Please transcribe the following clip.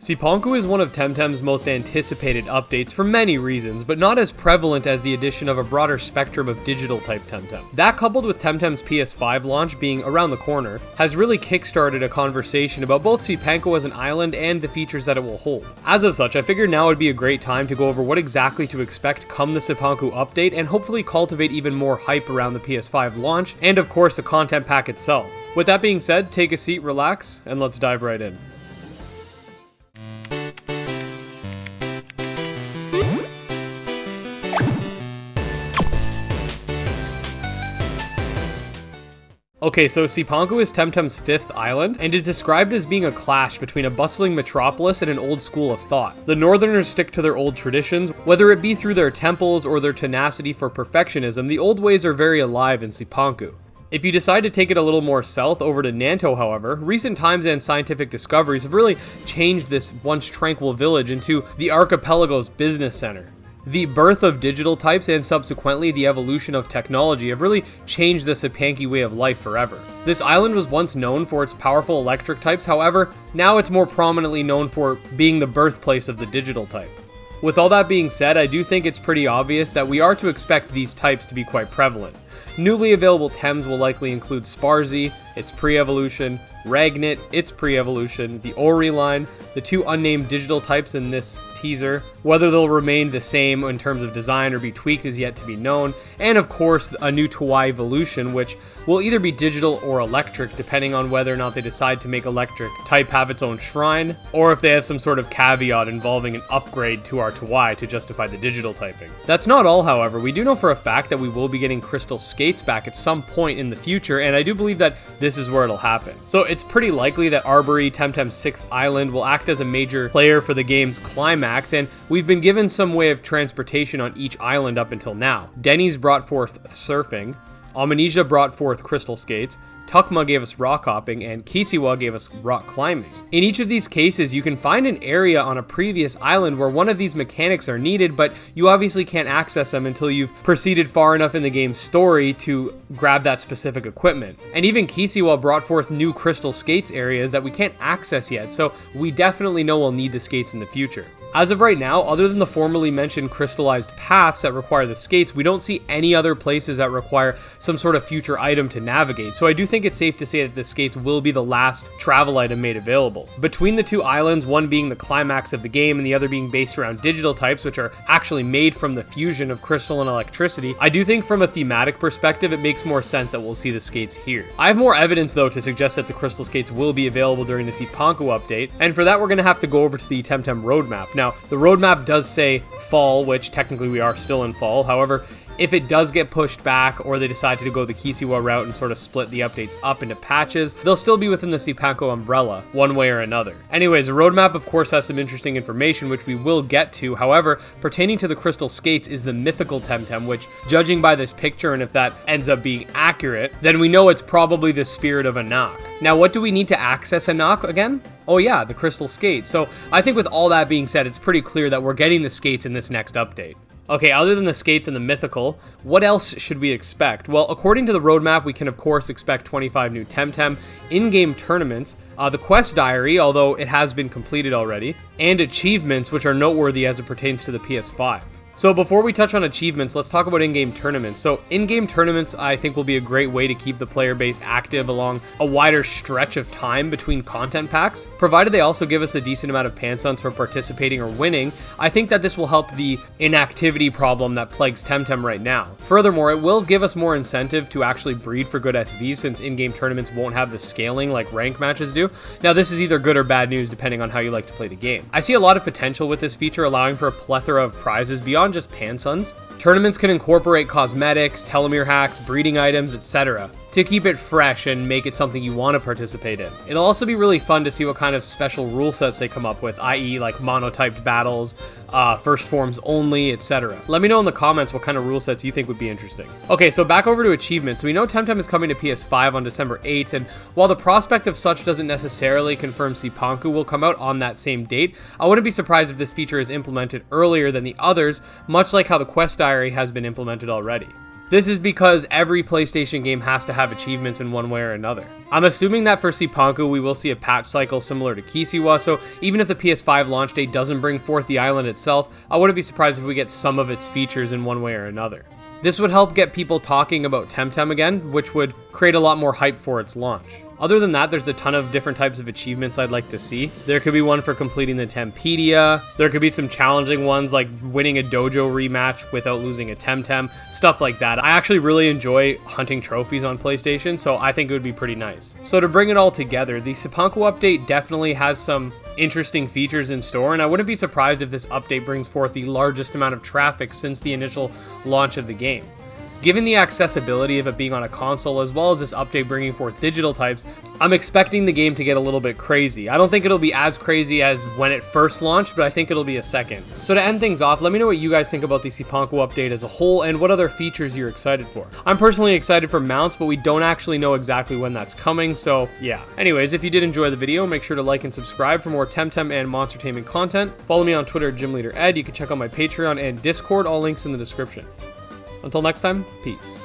Cipanku is one of Temtem's most anticipated updates for many reasons, but not as prevalent as the addition of a broader spectrum of digital-type Temtem. That, coupled with Temtem's PS5 launch being around the corner, has really kickstarted a conversation about both Cipanku as an island and the features that it will hold. As of such, I figured now would be a great time to go over what exactly to expect come the Cipanku update and hopefully cultivate even more hype around the PS5 launch and of course the content pack itself. With that being said, take a seat, relax, and let's dive right in. Okay, so Cipanku is Temtem's 5th island, and is described as being a clash between a bustling metropolis and an old school of thought. The Northerners stick to their old traditions, whether it be through their temples or their tenacity for perfectionism. The old ways are very alive in Cipanku. If you decide to take it a little more south over to Nanto, however, recent times and scientific discoveries have really changed this once tranquil village into the archipelago's business center. The birth of digital types and subsequently the evolution of technology have really changed the Cipanku way of life forever. This island was once known for its powerful electric types, however, now it's more prominently known for being the birthplace of the digital type. With all that being said, I do think it's pretty obvious that we are to expect these types to be quite prevalent. Newly available Tems will likely include Sparzy, its pre-evolution, Ragnit, its pre-evolution, the Ori line, the 2 unnamed digital types in this teaser. Whether they'll remain the same in terms of design or be tweaked is yet to be known, and of course a new Tawai evolution, which will either be digital or electric depending on whether or not they decide to make electric type have its own shrine, or if they have some sort of caveat involving an upgrade to our Tawai to justify the digital typing. That's not all, however. We do know for a fact that we will be getting crystal skates back at some point in the future, and I do believe that this is where it'll happen. So it's pretty likely that Arbory, Temtem's 6th island, will act as a major player for the game's climax, and we've been given some way of transportation on each island up until now. Denny's brought forth surfing, Amnesia brought forth crystal skates, Tukma gave us rock hopping, and Kisiwa gave us rock climbing. In each of these cases, you can find an area on a previous island where one of these mechanics are needed, but you obviously can't access them until you've proceeded far enough in the game's story to grab that specific equipment. And even Kisiwa brought forth new crystal skates areas that we can't access yet, so we definitely know we'll need the skates in the future. As of right now, other than the formerly mentioned crystallized paths that require the skates, we don't see any other places that require some sort of future item to navigate, so I do think it's safe to say that the skates will be the last travel item made available. Between the 2 islands, one being the climax of the game and the other being based around digital types, which are actually made from the fusion of crystal and electricity, I do think from a thematic perspective it makes more sense that we'll see the skates here. I have more evidence though to suggest that the crystal skates will be available during the Cipanku update, and for that we're going to have to go over to the Temtem roadmap. Now, the roadmap does say fall, which technically we are still in fall. However, if it does get pushed back or they decide to go the Kisiwa route and sort of split the updates up into patches, they'll still be within the Cipanku umbrella, one way or another. Anyways, the roadmap of course has some interesting information which we will get to. However, pertaining to the crystal skates is the mythical Temtem, which, judging by this picture and if that ends up being accurate, then we know it's probably the spirit of Anak. Now, what do we need to access Anak again? Oh yeah, the crystal skates. So I think with all that being said, it's pretty clear that we're getting the skates in this next update. Okay, other than the skates and the mythical, what else should we expect? Well, according to the roadmap, we can of course expect 25 new Temtem, in-game tournaments, the quest diary, although it has been completed already, and achievements which are noteworthy as it pertains to the PS5. So before we touch on achievements, let's talk about in-game tournaments. So in-game tournaments, I think, will be a great way to keep the player base active along a wider stretch of time between content packs. Provided they also give us a decent amount of Pansuns for participating or winning, I think that this will help the inactivity problem that plagues Temtem right now. Furthermore, it will give us more incentive to actually breed for good SVs since in-game tournaments won't have the scaling like rank matches do. Now, this is either good or bad news depending on how you like to play the game. I see a lot of potential with this feature, allowing for a plethora of prizes beyond just Pansuns. Tournaments can incorporate cosmetics, telomere hacks, breeding items, etc. to keep it fresh and make it something you want to participate in. It'll also be really fun to see what kind of special rule sets they come up with, i.e. like monotyped battles, first forms only, etc. Let me know in the comments what kind of rule sets you think would be interesting. Okay, so back over to achievements. We know Temtem is coming to PS5 on December 8th, and while the prospect of such doesn't necessarily confirm Cipanku will come out on that same date, I wouldn't be surprised if this feature is implemented earlier than the others, much like how the quest diary has been implemented already. This is because every PlayStation game has to have achievements in one way or another. I'm assuming that for Cipanku we will see a patch cycle similar to Kisiwa, so even if the PS5 launch date doesn't bring forth the island itself, I wouldn't be surprised if we get some of its features in one way or another. This would help get people talking about Temtem again, which would create a lot more hype for its launch. Other than that, there's a ton of different types of achievements I'd like to see. There could be one for completing the Tempedia. There could be some challenging ones like winning a dojo rematch without losing a Temtem, stuff like that. I actually really enjoy hunting trophies on PlayStation, so I think it would be pretty nice. So to bring it all together, the Cipanku update definitely has some interesting features in store, and I wouldn't be surprised if this update brings forth the largest amount of traffic since the initial launch of the game. Given the accessibility of it being on a console, as well as this update bringing forth digital types, I'm expecting the game to get a little bit crazy. I don't think it'll be as crazy as when it first launched, but I think it'll be a second. So to end things off, let me know what you guys think about the Cipanku update as a whole and what other features you're excited for. I'm personally excited for mounts, but we don't actually know exactly when that's coming, so yeah. Anyways, if you did enjoy the video, make sure to like and subscribe for more Temtem and Monstertainment content. Follow me on Twitter at GymLeaderEd. You can check out my Patreon and Discord, all links in the description. Until next time, peace.